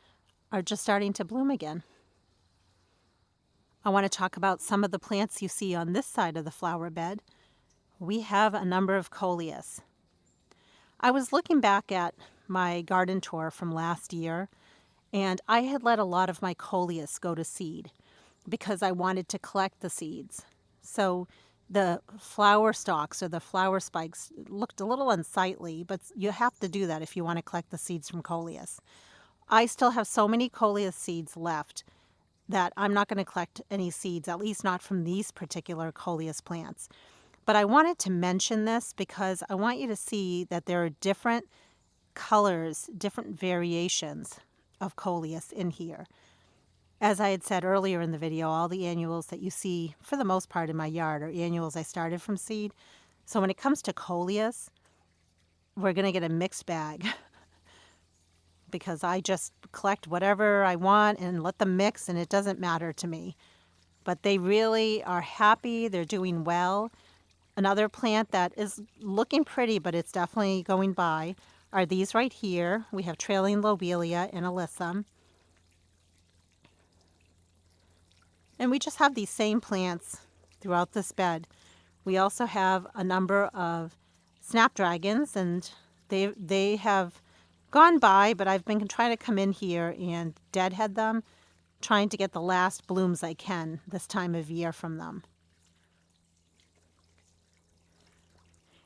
Speaker 1: are just starting to bloom again. I want to talk about some of the plants you see on this side of the flower bed. We have a number of coleus. I was looking back at my garden tour from last year, and I had let a lot of my coleus go to seed because I wanted to collect the seeds. So the flower stalks or the flower spikes looked a little unsightly, but you have to do that if you want to collect the seeds from coleus. I still have so many coleus seeds left that I'm not going to collect any seeds, at least not from these particular coleus plants. But I wanted to mention this because I want you to see that there are different colors, different variations of coleus in here. As I had said earlier in the video, all the annuals that you see for the most part in my yard are annuals I started from seed. So when it comes to coleus, we're going to get a mixed bag because I just collect whatever I want and let them mix, and it doesn't matter to me. But they really are happy. They're doing well. Another plant that is looking pretty, but it's definitely going by, are these right here. We have trailing lobelia and alyssum. And we just have these same plants throughout this bed. We also have a number of snapdragons, and they have gone by, but I've been trying to come in here and deadhead them, trying to get the last blooms I can this time of year from them.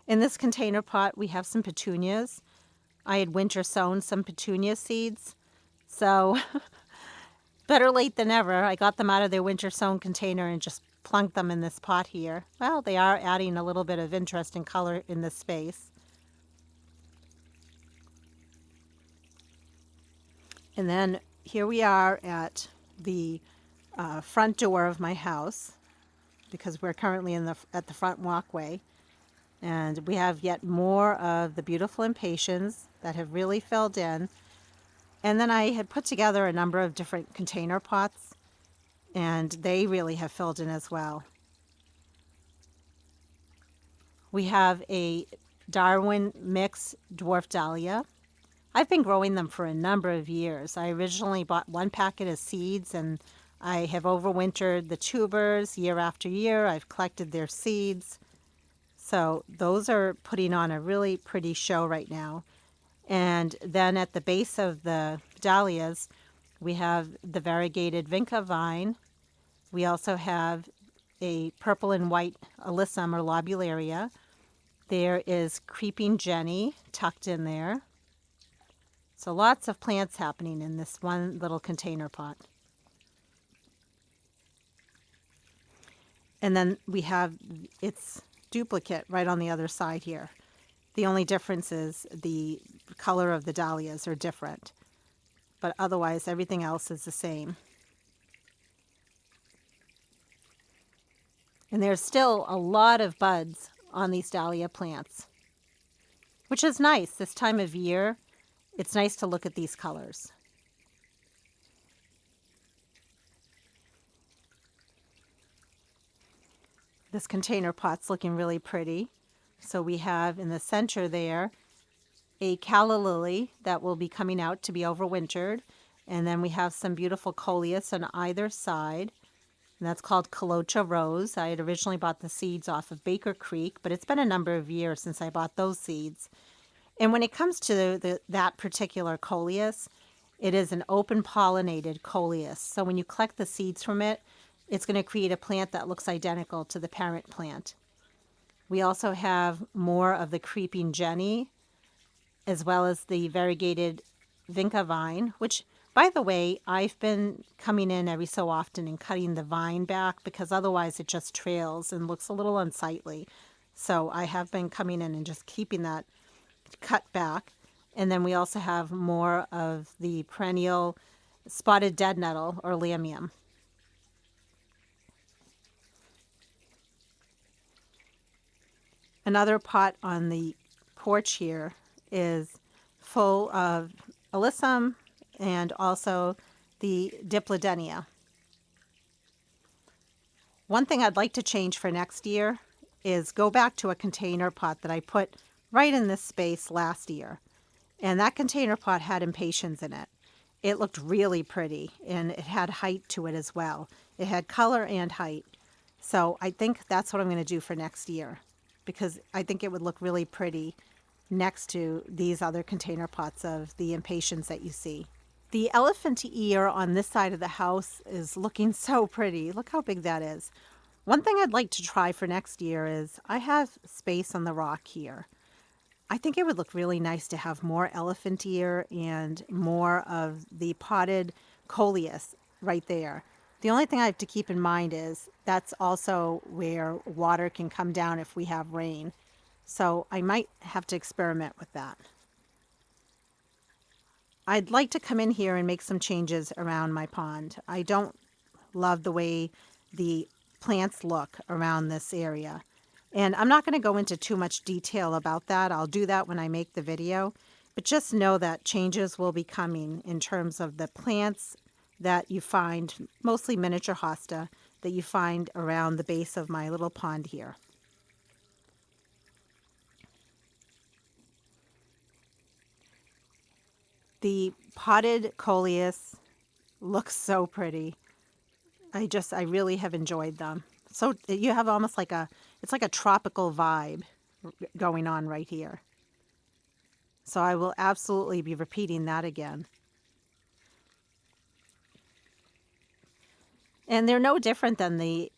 Speaker 1: In this container pot, we have some petunias. I had winter sown some petunia seeds, so better late than never. I got them out of their winter sown container and just plunked them in this pot here. Well, they are adding a little bit of interest and color in this space. And then here we are at the front door of my house, because we're currently at the front walkway. And we have yet more of the beautiful impatiens that have really filled in. And then I had put together a number of different container pots, and they really have filled in as well. We have a Darwin mix dwarf dahlia. I've been growing them for a number of years. I originally bought one packet of seeds, and I have overwintered the tubers year after year. I've collected their seeds. So those are putting on a really pretty show right now. And then at the base of the dahlias, we have the variegated vinca vine. We also have a purple and white alyssum or lobularia. There is creeping Jenny tucked in there. So lots of plants happening in this one little container pot. And then we have its duplicate right on the other side here. The only difference is the color of the dahlias are different, but otherwise everything else is the same. And there's still a lot of buds on these dahlia plants, which is nice this time of year. It's nice to look at these colors. This container pot's looking really pretty. So we have in the center there a calla lily that will be coming out to be overwintered. And then we have some beautiful coleus on either side. And that's called Colocha Rose. I had originally bought the seeds off of Baker Creek, but it's been a number of years since I bought those seeds. And when it comes to that particular coleus, it is an open pollinated coleus. So when you collect the seeds from it, it's going to create a plant that looks identical to the parent plant. We also have more of the creeping Jenny, as well as the variegated vinca vine, which, by the way, I've been coming in every so often and cutting the vine back because otherwise it just trails and looks a little unsightly. So I have been coming in and just keeping that cut back. And then we also have more of the perennial spotted dead nettle or lamium. Another pot on the porch here is full of alyssum and also the dipladenia. One thing I'd like to change for next year is go back to a container pot that I put right in this space last year. And that container pot had impatiens in it. It looked really pretty and it had height to it as well. It had color and height. So I think that's what I'm going to do for next year because I think it would look really pretty next to these other container pots of the impatiens that you see. The elephant ear on this side of the house is looking so pretty. Look how big that is. One thing I'd like to try for next year is I have space on the rock here. I think it would look really nice to have more elephant ear and more of the potted coleus right there. The only thing I have to keep in mind is that's also where water can come down if we have rain. So I might have to experiment with that. I'd like to come in here and make some changes around my pond. I don't love the way the plants look around this area. And I'm not going to go into too much detail about that. I'll do that when I make the video. But just know that changes will be coming in terms of the plants that you find, mostly miniature hosta, that you find around the base of my little pond here. The potted coleus looks so pretty. I really have enjoyed them. So you have almost like it's like a tropical vibe going on right here. So I will absolutely be repeating that again. And they're no different than the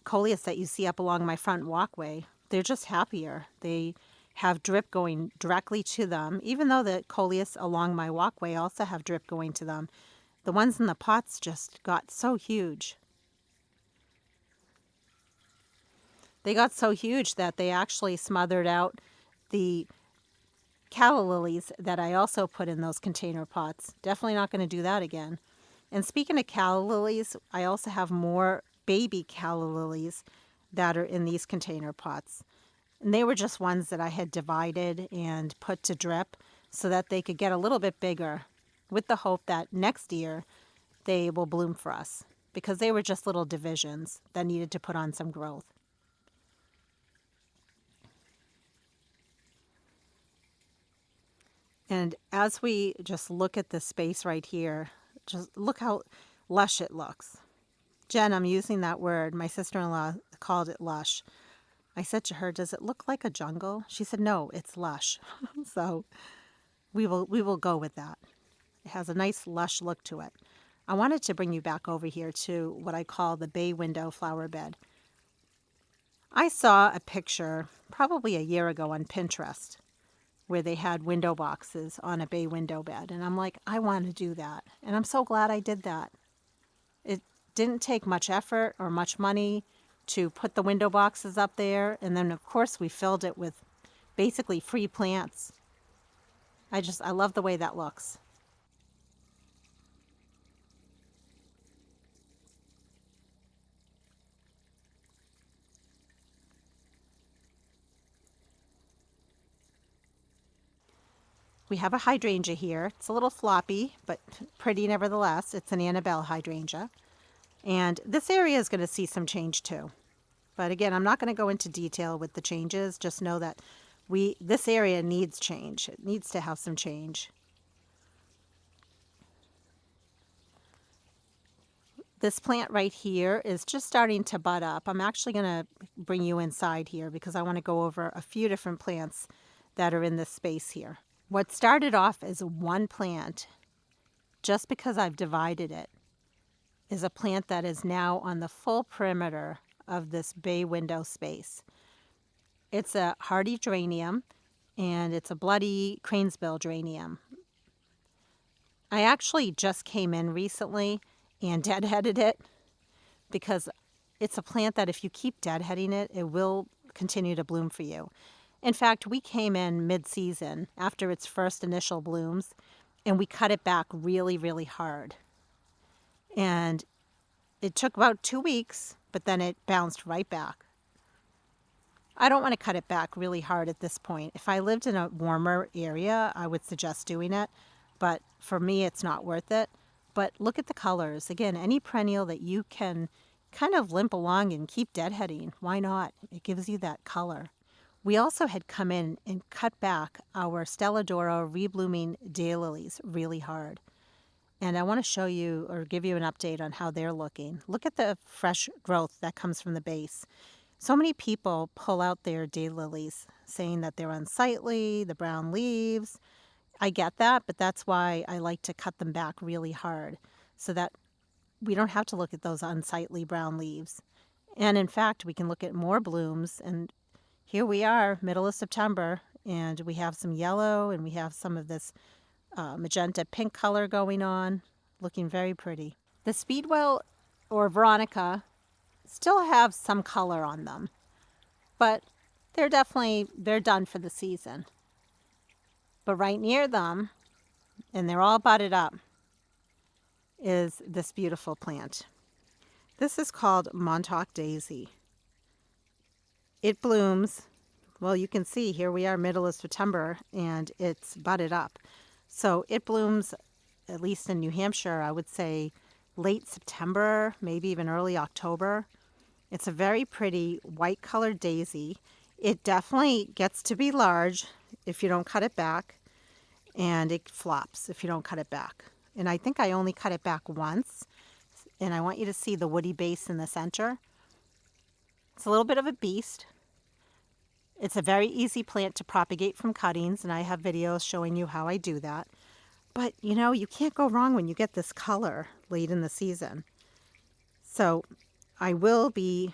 Speaker 1: coleus that you see up along my front walkway. They're just happier. They have drip going directly to them, even though the coleus along my walkway also have drip going to them. The ones in the pots just got so huge. They got so huge that they actually smothered out the calla lilies that I also put in those container pots. Definitely not going to do that again. And speaking of calla lilies, I also have more baby calla lilies that are in these container pots. And they were just ones that I had divided and put to drip so that they could get a little bit bigger with the hope that next year they will bloom for us because they were just little divisions that needed to put on some growth. And as we just look at the space right here, just look how lush it looks. Jen, I'm using that word. My sister-in-law called it lush. I said to her, does it look like a jungle? She said, no, it's lush. So we will go with that. It has a nice lush look to it. I wanted to bring you back over here to what I call the bay window flower bed. I saw a picture probably a year ago on Pinterest where they had window boxes on a bay window bed. And I'm like, I want to do that. And I'm so glad I did that. It didn't take much effort or much money to put the window boxes up there. And then, of course, we filled it with basically free plants. I love the way that looks. We have a hydrangea here. It's a little floppy, but pretty nevertheless. It's an Annabelle hydrangea. And this area is going to see some change too. But again, I'm not going to go into detail with the changes. Just know that this area needs change. It needs to have some change. This plant right here is just starting to bud up. I'm actually going to bring you inside here because I want to go over a few different plants that are in this space here. What started off as one plant, just because I've divided it, is a plant that is now on the full perimeter of this bay window space. It's a hardy geranium, and it's a bloody cranesbill geranium. I actually just came in recently and deadheaded it because it's a plant that if you keep deadheading it, it will continue to bloom for you. In fact, we came in mid-season after its first initial blooms, and we cut it back really, really hard. And it took about 2 weeks, but then it bounced right back. I don't want to cut it back really hard at this point. If I lived in a warmer area, I would suggest doing it. But for me, it's not worth it. But look at the colors. Again, any perennial that you can kind of limp along and keep deadheading, why not? It gives you that color. We also had come in and cut back our Stelladora reblooming daylilies really hard. And I want to show you or give you an update on how they're looking. Look at the fresh growth that comes from the base. So many people pull out their daylilies saying that they're unsightly, the brown leaves. I get that, but that's why I like to cut them back really hard so that we don't have to look at those unsightly brown leaves. And in fact, we can look at more blooms. And here we are, middle of September, and we have some yellow and we have some of this magenta pink color going on, looking very pretty. The Speedwell or Veronica still have some color on them, but they're done for the season. But right near them, and they're all budded up, is this beautiful plant. This is called Montauk Daisy. It blooms, well, you can see here we are middle of September and it's budded up. So it blooms, at least in New Hampshire, I would say late September, maybe even early October. It's a very pretty white colored daisy. It definitely gets to be large if you don't cut it back, and it flops if you don't cut it back. And I think I only cut it back once, and I want you to see the woody base in the center. It's a little bit of a beast. It's a very easy plant to propagate from cuttings, and I have videos showing you how I do that. But, you know, you can't go wrong when you get this color late in the season. So I will be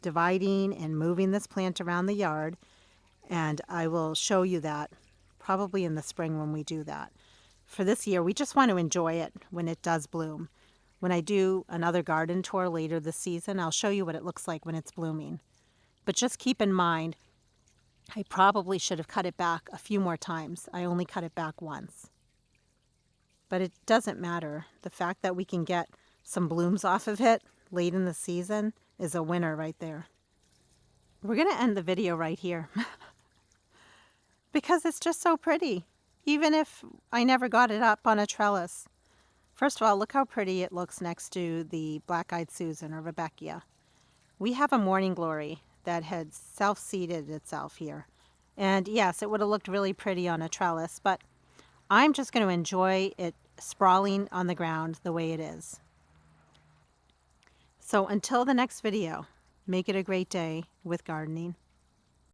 Speaker 1: dividing and moving this plant around the yard, and I will show you that probably in the spring when we do that. For this year, we just want to enjoy it when it does bloom. When I do another garden tour later this season, I'll show you what it looks like when it's blooming. But just keep in mind, I probably should have cut it back a few more times. I only cut it back once. But it doesn't matter. The fact that we can get some blooms off of it late in the season is a winner right there. We're going to end the video right here because it's just so pretty, even if I never got it up on a trellis. First of all, look how pretty it looks next to the Black-Eyed Susan or Rebecca. We have a morning glory that had self-seeded itself here. And yes, it would have looked really pretty on a trellis, but I'm just going to enjoy it sprawling on the ground the way it is. So until the next video, make it a great day with gardening.